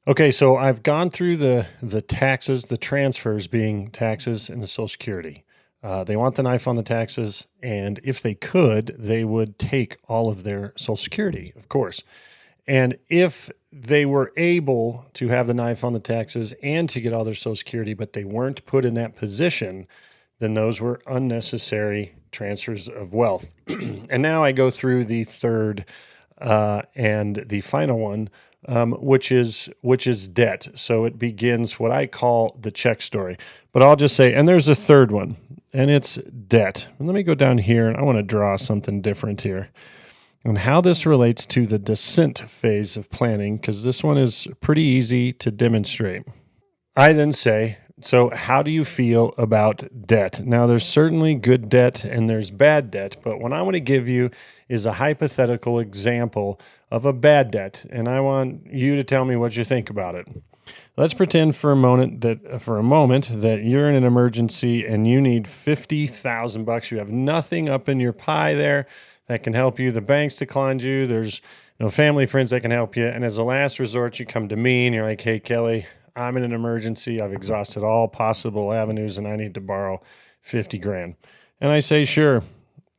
Okay, so I've gone through the taxes, the transfers being taxes, and the Social Security. They want the knife on the taxes, and if they could, they would take all of their Social Security, of course. And if they were able to have the knife on the taxes and to get all their Social Security, but they weren't put in that position, then those were unnecessary transfers of wealth. And now I go through the third and the final one, which is debt. So it begins what I call the check story. But I'll just say, and there's a third one, and it's debt. And let me go down here, and I want to draw something different here, and how this relates to the descent phase of planning, because this one is pretty easy to demonstrate. I then say, so how do you feel about debt? Now, there's certainly good debt and there's bad debt, but what I want to give you is a hypothetical example of a bad debt, and I want you to tell me what you think about it. Let's pretend for a moment that you're in an emergency and you need $50,000. You have nothing up in your pie there that can help you. The bank's declined you. There's no family, friends that can help you. And as a last resort, you come to me and you're like, hey, Kelly, I'm in an emergency. I've exhausted all possible avenues and I need to borrow 50 grand. And I say, sure.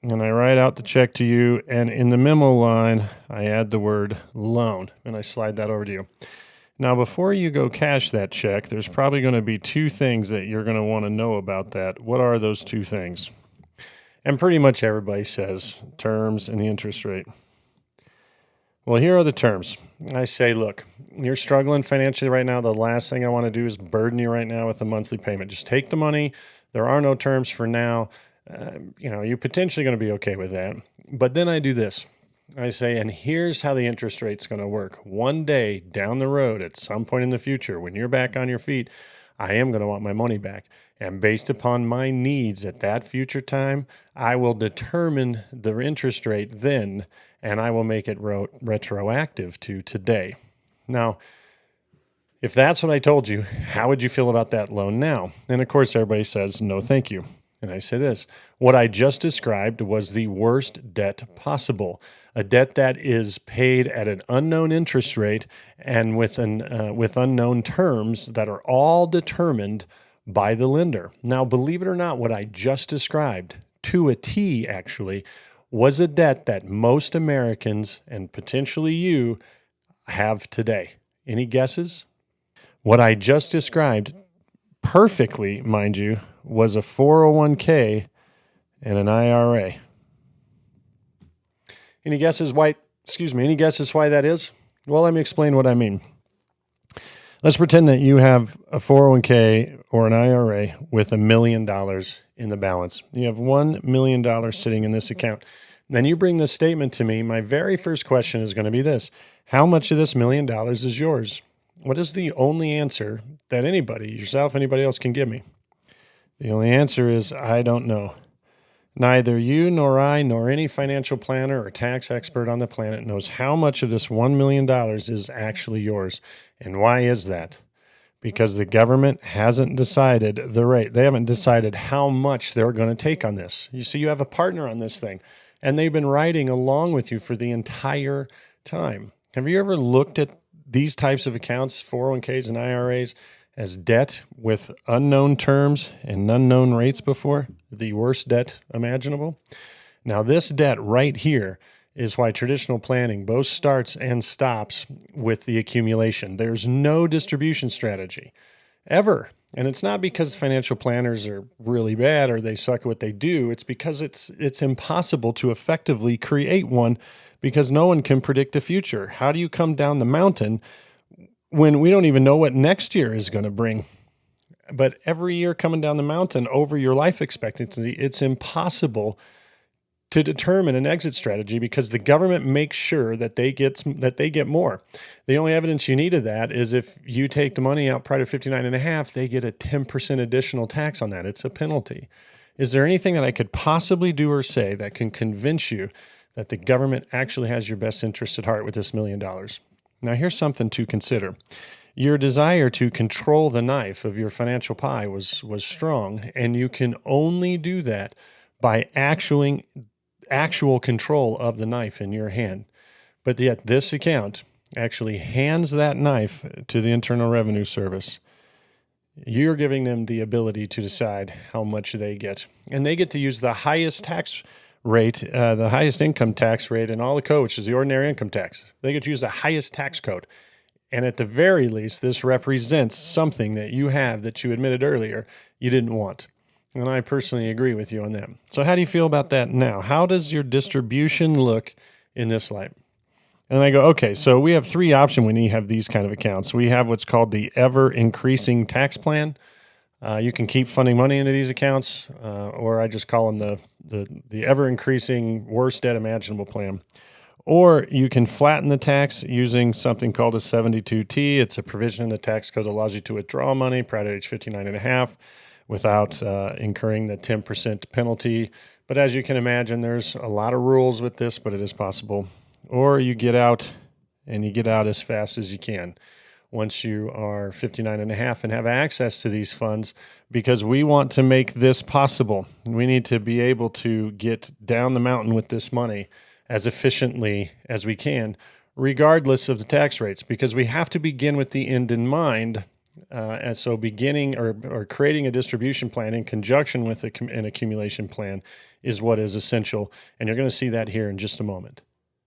And I write out the check to you. And in the memo line, I add the word loan and I slide that over to you. Now, before you go cash that check, there's probably going to be two things that you're going to want to know about that. What are those two things? And pretty much everybody says terms and the interest rate. Well, here are the terms. I say, look, you're struggling financially right now. The last thing I want to do is burden you right now with a monthly payment. Just take the money. There are no terms for now. You're potentially going to be okay with that. But then I do this. I say, and here's how the interest rate's going to work. One day down the road, at some point in the future, when you're back on your feet, I am going to want my money back. And based upon my needs at that future time, I will determine the interest rate then, and I will make it retroactive to today. Now, if that's what I told you, how would you feel about that loan now? And of course, everybody says, no, thank you. And I say this, what I just described was the worst debt possible, a debt that is paid at an unknown interest rate and with unknown terms that are all determined by the lender. Now, believe it or not, what I just described to a T actually was a debt that most Americans and potentially you have today. Any guesses? What I just described perfectly, mind you, was a 401k and an IRA. Any guesses why that is? Well, let me explain what I mean. Let's pretend that you have a 401k or an IRA with $1 million in the balance. You have $1 million sitting in this account. Then you bring this statement to me. My very first question is going to be this. How much of this $1 million is yours? What is the only answer that anybody, yourself, anybody else can give me? The only answer is, I don't know. Neither you nor I nor any financial planner or tax expert on the planet knows how much of this $1 million is actually yours. And why is that? Because the government hasn't decided the rate. They haven't decided how much they're going to take on this. You see, you have a partner on this thing, and they've been riding along with you for the entire time. Have you ever looked at these types of accounts, 401ks and IRAs, as debt with unknown terms and unknown rates before? The worst debt imaginable. Now, this debt right here is why traditional planning both starts and stops with the accumulation. There's no distribution strategy ever. And it's not because financial planners are really bad or they suck at what they do. It's because it's impossible to effectively create one because no one can predict the future. How do you come down the mountain when we don't even know what next year is going to bring? But every year coming down the mountain over your life expectancy, it's impossible to determine an exit strategy because the government makes sure that they get more. The only evidence you need of that is if you take the money out prior to 59.5, they get a 10% additional tax on that. It's a penalty. Is there anything that I could possibly do or say that can convince you that the government actually has your best interest at heart with this $1 million? Now, here's something to consider. Your desire to control the knife of your financial pie was strong, and you can only do that by actual control of the knife in your hand. But yet this account actually hands that knife to the Internal Revenue Service, you're giving them the ability to decide how much they get. And they get to use the highest tax rate, the highest income tax rate in all the code, which is the ordinary income tax. They get to use the highest tax code. And at the very least, this represents something that you have that you admitted earlier you didn't want. And I personally agree with you on that. So how do you feel about that now? How does your distribution look in this light? And I go, okay, so we have three options when you have these kind of accounts. We have what's called the ever-increasing tax plan. You can keep funding money into these accounts, or I just call them the ever-increasing worst debt imaginable plan. Or you can flatten the tax using something called a 72T. It's a provision in the tax code that allows you to withdraw money prior to age 59 and a half without incurring the 10% penalty. But as you can imagine, there's a lot of rules with this, but it is possible. Or you get out, and you get out as fast as you can once you are 59 and a half and have access to these funds, because we want to make this possible. We need to be able to get down the mountain with this money as efficiently as we can, regardless of the tax rates, because we have to begin with the end in mind. And so beginning or creating a distribution plan in conjunction with an accumulation plan is what is essential. And you're going to see that here in just a moment.